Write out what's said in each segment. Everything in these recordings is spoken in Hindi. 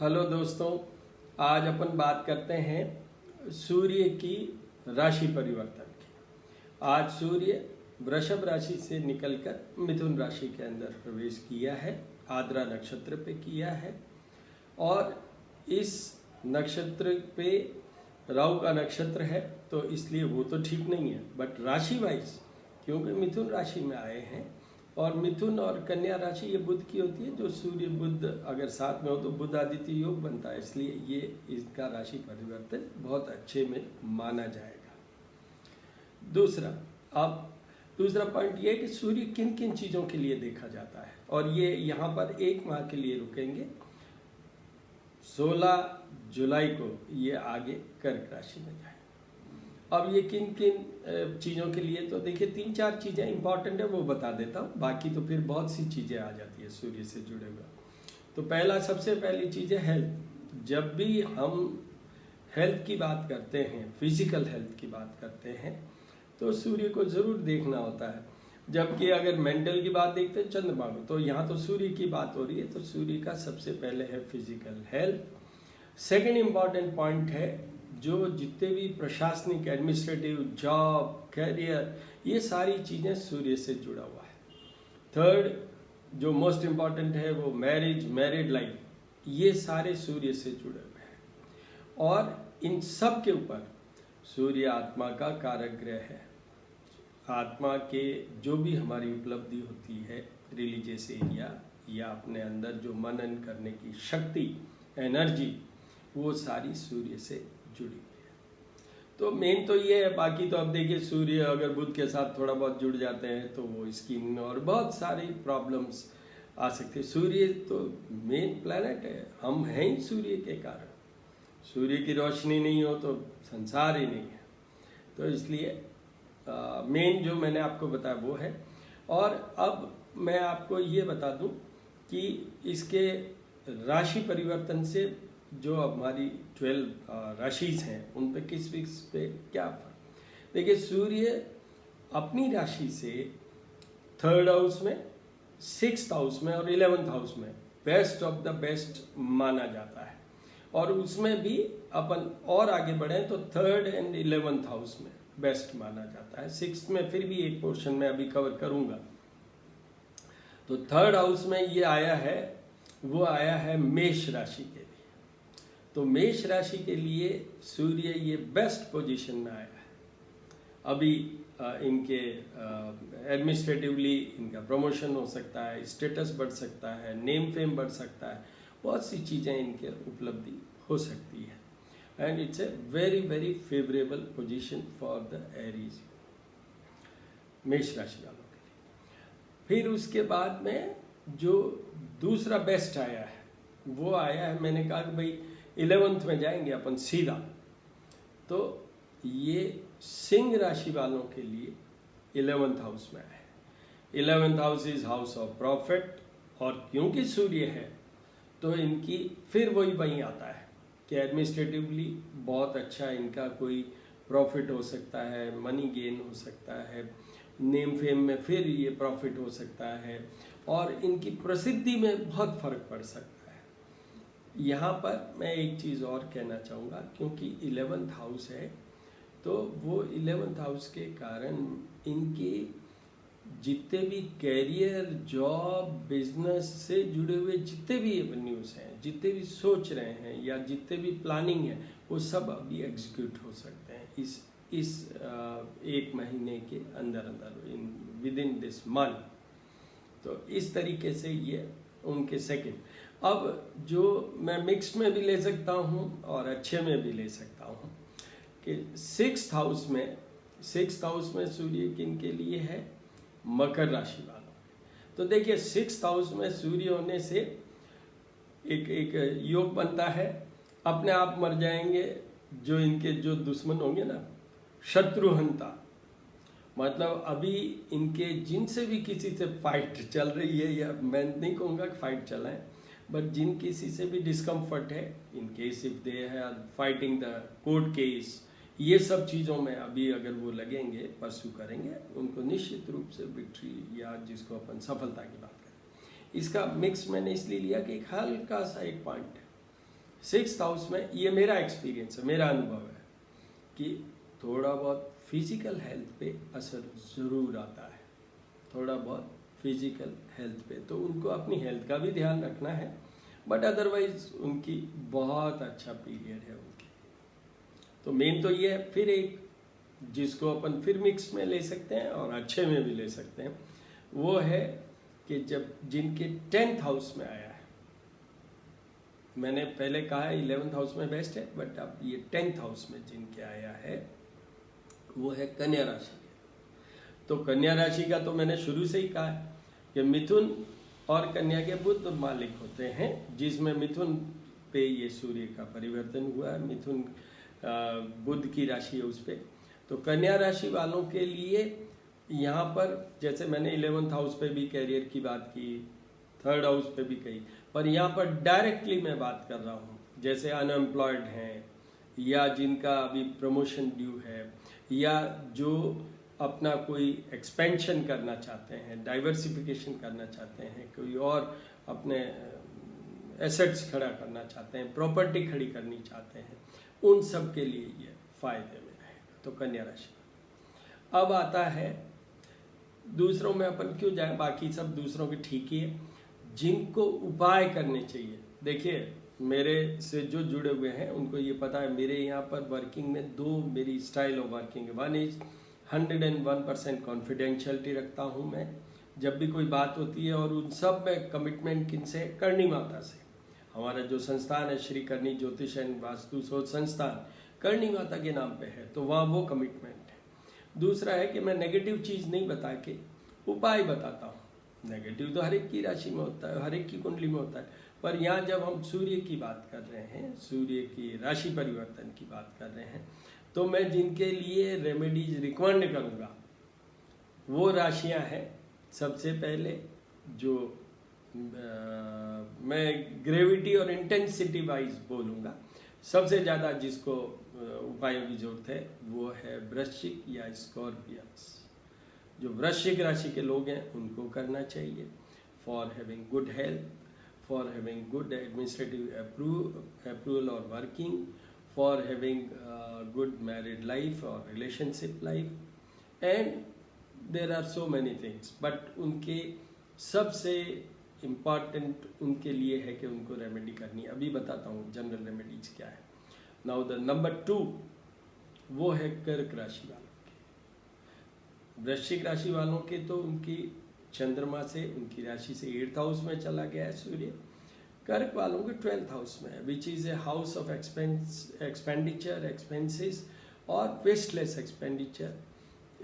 हेलो दोस्तों, आज अपन बात करते हैं सूर्य की राशि परिवर्तन की। आज सूर्य वृषभ राशि से निकलकर मिथुन राशि के अंदर प्रवेश किया है, आद्रा नक्षत्र पे किया है। और इस नक्षत्र पे राहु का नक्षत्र है, तो इसलिए वो तो ठीक नहीं है, बट राशि वाइज क्योंकि मिथुन राशि में आए हैं और मिथुन और कन्या राशि ये बुध की होती है, जो सूर्य बुध अगर साथ में हो तो बुध आदित्य योग बनता है, इसलिए ये इसका राशि परिवर्तन बहुत अच्छे में माना जाएगा। दूसरा पॉइंट ये है कि सूर्य किन किन चीज़ों के लिए देखा जाता है, और ये यहाँ पर एक माह के लिए रुकेंगे। 16 जुलाई को ये आगे कर्क राशि में जाए। अब ये किन किन चीज़ों के लिए, तो देखिए 3-4 चीज़ें इंपॉर्टेंट है, वो बता देता हूँ, बाकी तो फिर बहुत सी चीज़ें आ जाती है सूर्य से जुड़े हुए। तो सबसे पहली चीज़ है हेल्थ। जब भी हम हेल्थ की बात करते हैं, फिजिकल हेल्थ की बात करते हैं, तो सूर्य को ज़रूर देखना होता है। जबकि अगर मेंटल की बात देखते हैं चंद्रमा को, तो यहाँ तो सूर्य की बात हो रही है, तो सूर्य का सबसे पहले है physical health. Second important point है, जो जितने भी प्रशासनिक, एडमिनिस्ट्रेटिव, जॉब, करियर, ये सारी चीज़ें सूर्य से जुड़ा हुआ है। थर्ड जो मोस्ट इम्पॉर्टेंट है वो मैरिड लाइफ, ये सारे सूर्य से जुड़े हुए हैं। और इन सब के ऊपर सूर्य आत्मा का कारक ग्रह है। आत्मा के जो भी हमारी उपलब्धि होती है, रिलीजियस एरिया या अपने अंदर जो मनन करने की शक्ति, एनर्जी, वो सारी सूर्य से जुड़ी हुई है। तो मेन तो ये है। बाकी तो अब देखिए, सूर्य अगर बुध के साथ थोड़ा बहुत जुड़ जाते हैं तो वो स्किन और बहुत सारी प्रॉब्लम्स आ सकती है। सूर्य तो मेन प्लैनेट है, हम हैं ही सूर्य के कारण। सूर्य की रोशनी नहीं हो तो संसार ही नहीं है। तो इसलिए मेन जो मैंने आपको बताया वो है। और अब मैं आपको ये बता दूं कि इसके राशि परिवर्तन से जो हमारी 12 राशिज हैं उन पे किस पे क्या फर्क। देखिए, सूर्य अपनी राशि से 3rd हाउस में, 6th हाउस में और 11th हाउस में बेस्ट ऑफ द बेस्ट माना जाता है। और उसमें भी अपन और आगे बढ़े तो 3rd एंड 11th हाउस में बेस्ट माना जाता है। 6th में फिर भी एक पोर्शन में अभी कवर करूंगा। तो 3rd हाउस में ये आया है, वो आया है मेष राशि के लिए। तो मेष राशि के लिए सूर्य ये बेस्ट पोजीशन में आया है। अभी इनके एडमिनिस्ट्रेटिवली इनका प्रमोशन हो सकता है, स्टेटस बढ़ सकता है, नेम फेम बढ़ सकता है, बहुत सी चीज़ें इनके उपलब्धि हो सकती है। And it's a very very favourable position for the Aries, मेष राशि वालों के लिए। फिर उसके बाद में जो दूसरा बेस्ट आया है वो आया है, मैंने कहा कि भाई 11th में जाएंगे अपन सीधा, तो ये सिंह राशि वालों के लिए 11th हाउस में आया है। 11th house is house of profit, और क्योंकि सूर्य है तो इनकी फिर वही आता है कि एडमिनिस्ट्रेटिवली बहुत अच्छा इनका कोई प्रॉफिट हो सकता है, मनी गेन हो सकता है, नेम फेम में फिर ये प्रॉफिट हो सकता है, और इनकी प्रसिद्धि में बहुत फर्क पड़ सकता है। यहाँ पर मैं एक चीज़ और कहना चाहूँगा, क्योंकि 11th हाउस है, तो वो 11th हाउस के कारण इनके जितने भी कैरियर, जॉब, बिजनेस से जुड़े हुए जितने भी एवेन्यूज़ हैं, जितने भी सोच रहे हैं या जितने भी प्लानिंग है, वो सब अभी एग्जीक्यूट हो सकते हैं इस 1 महीने के अंदर विद इन दिस मंथ। तो इस तरीके से ये उनके सेकंड। अब जो मैं मिक्स में भी ले सकता हूँ और अच्छे में भी ले सकता हूँ कि 6th हाउस में सूर्य किन के लिए है, मकर राशि वालों। तो देखिए 6th हाउस में सूर्य होने से एक योग बनता है, अपने आप मर जाएंगे जो इनके जो दुश्मन होंगे ना, शत्रुहंता। मतलब अभी इनके जिनसे भी किसी से फाइट चल रही है, या मैं नहीं कहूँगा कि फाइट चला है, बट जिन किसी से भी डिस्कम्फर्ट है, in case if they are fighting the court case, ये सब चीज़ों में अभी अगर वो लगेंगे, परसू करेंगे, उनको निश्चित रूप से विक्ट्री या जिसको अपन सफलता की बात करें। इसका मिक्स मैंने इसलिए लिया कि एक हल्का सा एक पॉइंट है 6th हाउस में, ये मेरा एक्सपीरियंस है, मेरा अनुभव है कि थोड़ा बहुत फिजिकल हेल्थ पे असर ज़रूर आता है, थोड़ा बहुत फिजिकल हेल्थ पे, तो उनको अपनी हेल्थ का भी ध्यान रखना है, बट अदरवाइज उनकी बहुत अच्छा पीरियड है उनकी। तो मेन तो ये है। फिर एक जिसको अपन फिर मिक्स में ले सकते हैं और अच्छे में भी ले सकते हैं, वो है कि जब जिनके 10th हाउस में आया है, मैंने पहले कहा है 11th हाउस में बेस्ट है, बट अब ये 10th हाउस में जिनके आया है वो है कन्या राशि। तो कन्या राशि का तो मैंने शुरू से ही कहा है कि मिथुन और कन्या के बुध मालिक होते हैं, जिसमें मिथुन पे ये सूर्य का परिवर्तन हुआ है, मिथुन बुध की राशि है उस पर। तो कन्या राशि वालों के लिए यहाँ पर जैसे मैंने 11th हाउस पे भी कैरियर की बात की, 3rd हाउस पे भी कही, पर यहाँ पर डायरेक्टली मैं बात कर रहा हूँ जैसे अनएम्प्लॉयड हैं, या जिनका अभी प्रमोशन ड्यू है, या जो अपना कोई एक्सपेंशन करना चाहते हैं, डाइवर्सिफिकेशन करना चाहते हैं, कोई और अपने एसेट्स खड़ा करना चाहते हैं, प्रॉपर्टी खड़ी करनी चाहते हैं, उन सब के लिए ये फायदे में रहेगा। तो कन्या राशि। अब आता है दूसरों में अपन क्यों जाए, बाकी सब दूसरों के ठीक ही है, जिनको उपाय करने चाहिए। देखिए मेरे से जो जुड़े हुए हैं उनको ये पता है, मेरे यहाँ पर वर्किंग में दो मेरी स्टाइल ऑफ वर्किंग है। वन इज 101% कॉन्फिडेंशियलिटी रखता हूँ मैं जब भी कोई बात होती है, और उन सब में कमिटमेंट किनसे, करणी माता से। हमारा जो संस्थान है श्री करणी ज्योतिष एंड वास्तु शोध संस्थान, करणी माता के नाम पे है, तो वहाँ वो कमिटमेंट है। दूसरा है कि मैं नेगेटिव चीज़ नहीं बता के उपाय बताता हूँ। नेगेटिव तो हर एक की राशि में होता है, हर एक की कुंडली में होता है, पर यहाँ जब हम सूर्य की बात कर रहे हैं, सूर्य की राशि परिवर्तन की बात कर रहे हैं, तो मैं जिनके लिए रेमेडीज रिकमेंड करूँगा वो राशियाँ हैं। सबसे पहले जो मैं ग्रेविटी और इंटेंसिटी वाइज बोलूँगा, सबसे ज़्यादा जिसको उपायों की जरूरत है वो है वृश्चिक या स्कॉर्पियंस। जो वृश्चिक राशि के लोग हैं उनको करना चाहिए for having good health, for having good administrative approval और working, for having good married life और relationship life, and there are so many things. But उनके सबसे इम्पॉर्टेंट उनके लिए है कि उनको रेमेडी करनी। अभी बताता हूँ जनरल रेमेडीज क्या है। नाउ द नंबर 2 वो है कर्क राशि वालों के। वृश्चिक राशि वालों के तो उनकी चंद्रमा से, उनकी राशि से 8th हाउस में चला गया है सूर्य। कर्क वालों के 12th हाउस में है, which is a house of expenditure, expenses और वेस्टलेस एक्सपेंडिचर।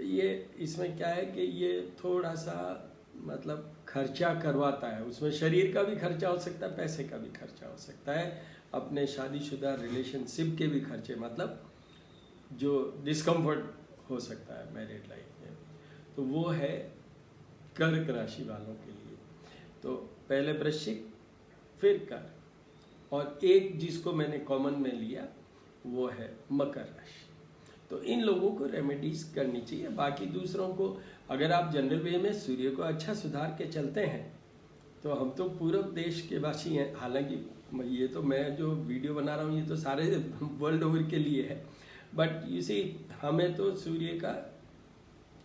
ये इसमें क्या है कि ये थोड़ा सा मतलब खर्चा करवाता है, उसमें शरीर का भी खर्चा हो सकता है, पैसे का भी खर्चा हो सकता है, अपने शादीशुदा रिलेशनशिप के भी खर्चे, मतलब जो डिस्कम्फर्ट हो सकता है मैरिड लाइफ में, तो वो है कर्क राशि वालों के लिए। तो पहले वृश्चिक, फिर कर्क, और एक जिसको मैंने कॉमन में लिया वो है मकर राशि। तो इन लोगों को रेमेडीज करनी चाहिए। बाकी दूसरों को अगर आप जनरल वे में सूर्य को अच्छा सुधार के चलते हैं, तो हम तो पूर्व देश के वासी हैं। हालांकि ये तो मैं जो वीडियो बना रहा हूँ ये तो सारे वर्ल्ड ओवर के लिए है, बट इसी हमें तो सूर्य का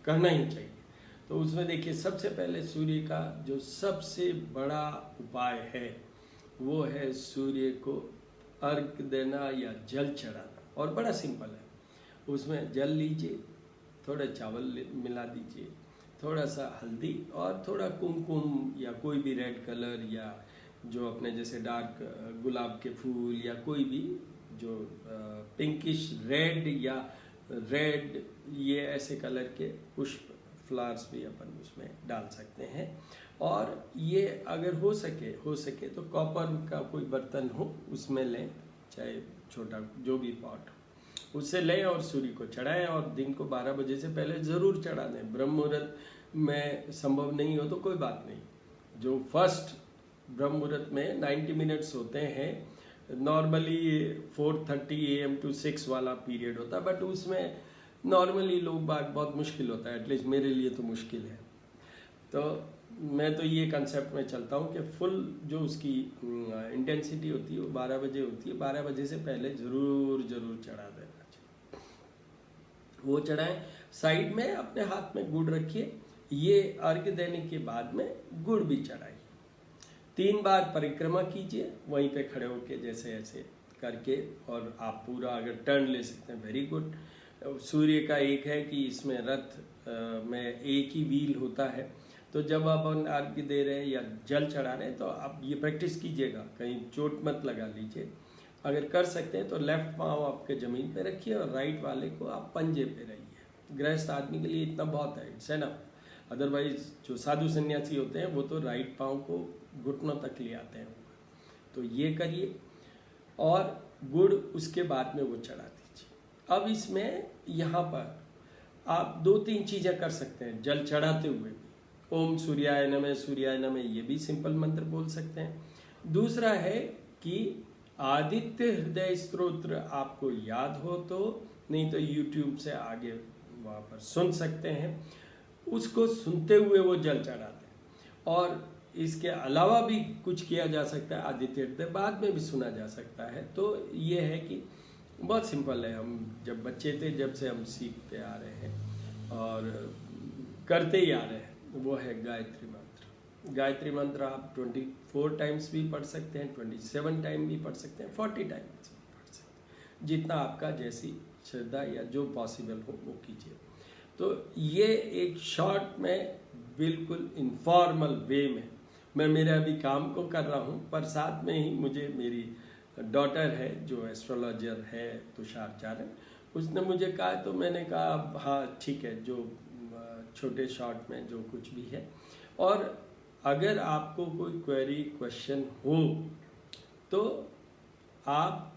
करना ही चाहिए। तो उसमें देखिए सबसे पहले सूर्य का जो सबसे बड़ा उपाय है वो है सूर्य को अर्घ देना या जल चढ़ाना, और बड़ा सिंपल है। उसमें जल लीजिए, थोड़ा चावल मिला दीजिए, थोड़ा सा हल्दी और थोड़ा कुमकुम या कोई भी रेड कलर, या जो अपने जैसे डार्क गुलाब के फूल, या कोई भी जो पिंकिश रेड या रेड, ये ऐसे कलर के पुष्प फ्लावर्स भी अपन उसमें डाल सकते हैं। और ये अगर हो सके तो कॉपर का कोई बर्तन हो उसमें लें, चाहे छोटा जो भी पॉट हो, उससे लें और सूर्य को चढ़ाएं, और दिन को 12 बजे से पहले ज़रूर चढ़ा दें। ब्रह्म मुहूर्त में संभव नहीं हो तो कोई बात नहीं, जो फर्स्ट ब्रह्म मुहूर्त में 90 मिनट्स होते हैं, नॉर्मली 4:30 AM to 6 वाला पीरियड होता है, बट उसमें नॉर्मली लोग बात बहुत मुश्किल होता है, एटलीस्ट मेरे लिए तो मुश्किल है। तो मैं तो ये कंसेप्ट में चलता हूँ कि फुल जो उसकी इंटेंसिटी होती है वो 12 बजे होती है। 12 बजे से पहले जरूर चढ़ा देना चाहिए। वो चढ़ाएं। साइड में अपने हाथ में गुड़ रखिए। ये अर्घ्य देने के बाद में गुड़ भी चढ़ाइए। 3 बार परिक्रमा कीजिए वहीं पे खड़े होके, जैसे ऐसे करके। और आप पूरा अगर टर्न ले सकते हैं, वेरी गुड। सूर्य का एक है कि इसमें रथ में एक ही व्हील होता है, तो जब आप अर्घ्य दे रहे हैं या जल चढ़ा रहे हैं तो आप ये प्रैक्टिस कीजिएगा, कहीं चोट मत लगा लीजिए। अगर कर सकते हैं तो लेफ्ट पाँव आपके जमीन पे रखिए और राइट वाले को आप पंजे पे रहिए। गृहस्थ आदमी के लिए इतना बहुत है, इट्स एनफ। अदरवाइज जो साधु सन्यासी होते हैं वो तो राइट पाँव को घुटनों तक ले आते हैं। तो ये करिए और गुड़ उसके बाद में वो चढ़ा दीजिए। अब इसमें यहाँ पर आप 2-3 चीजें कर सकते हैं जल चढ़ाते हुए भी। ओम सूर्याय नमः, सूर्याय नमः, ये भी सिंपल मंत्र बोल सकते हैं। दूसरा है कि आदित्य हृदय स्तोत्र आपको याद हो तो, नहीं तो यूट्यूब से आगे वहाँ पर सुन सकते हैं, उसको सुनते हुए वो जल चढ़ाते हैं। और इसके अलावा भी कुछ किया जा सकता है, आदित्य हृदय बाद में भी सुना जा सकता है। तो ये है कि बहुत सिंपल है। हम जब बच्चे थे, जब से हम सीखते आ रहे हैं और करते ही आ रहे हैं, वो है गायत्री मंत्र। गायत्री मंत्र आप 24 टाइम्स भी पढ़ सकते हैं, 27 टाइम भी पढ़ सकते हैं, 40 टाइम्स भी पढ़ सकते हैं। जितना आपका जैसी श्रद्धा या जो पॉसिबल हो वो कीजिए। तो ये एक शॉर्ट में बिल्कुल इनफॉर्मल वे में मैं मेरे अभी काम को कर रहा हूँ, पर साथ में ही मुझे मेरी डॉटर है जो एस्ट्रोलॉजर है, तुषार चारण, उसने मुझे कहा, तो मैंने कहा हाँ ठीक है, जो छोटे शॉर्ट में जो कुछ भी है। और अगर आपको कोई क्वेरी क्वेश्चन हो तो आप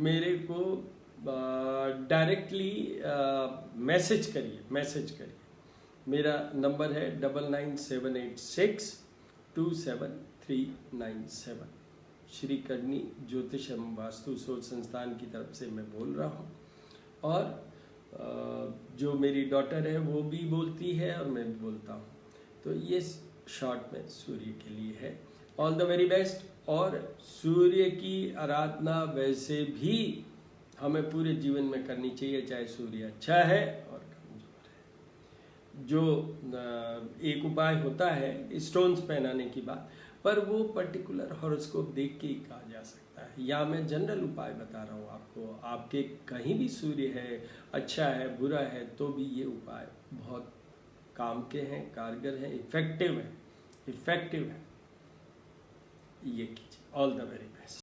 मेरे को डायरेक्टली मैसेज करिए। मेरा नंबर है 9978627397। श्री करनी ज्योतिष एवं वास्तु शोध संस्थान की तरफ से मैं बोल रहा हूँ। और जो मेरी डॉटर है वो भी बोलती है और मैं भी बोलता हूँ। तो ये शॉर्ट में सूर्य के लिए है। All the very best. और सूर्य की आराधना वैसे भी हमें पूरे जीवन में करनी चाहिए, चाहे सूर्य अच्छा है और कमजोर है। जो एक उपाय होता है स्टोन्स पहनाने की बात, पर वो पर्टिकुलर हॉरोस्कोप देख के ही कहा जा सकता है। या मैं जनरल उपाय बता रहा हूँ आपको, आपके कहीं भी सूर्य है, अच्छा है बुरा है, तो भी ये उपाय बहुत काम के हैं, कारगर हैं, इफेक्टिव है। ये कीजिए। All the very best.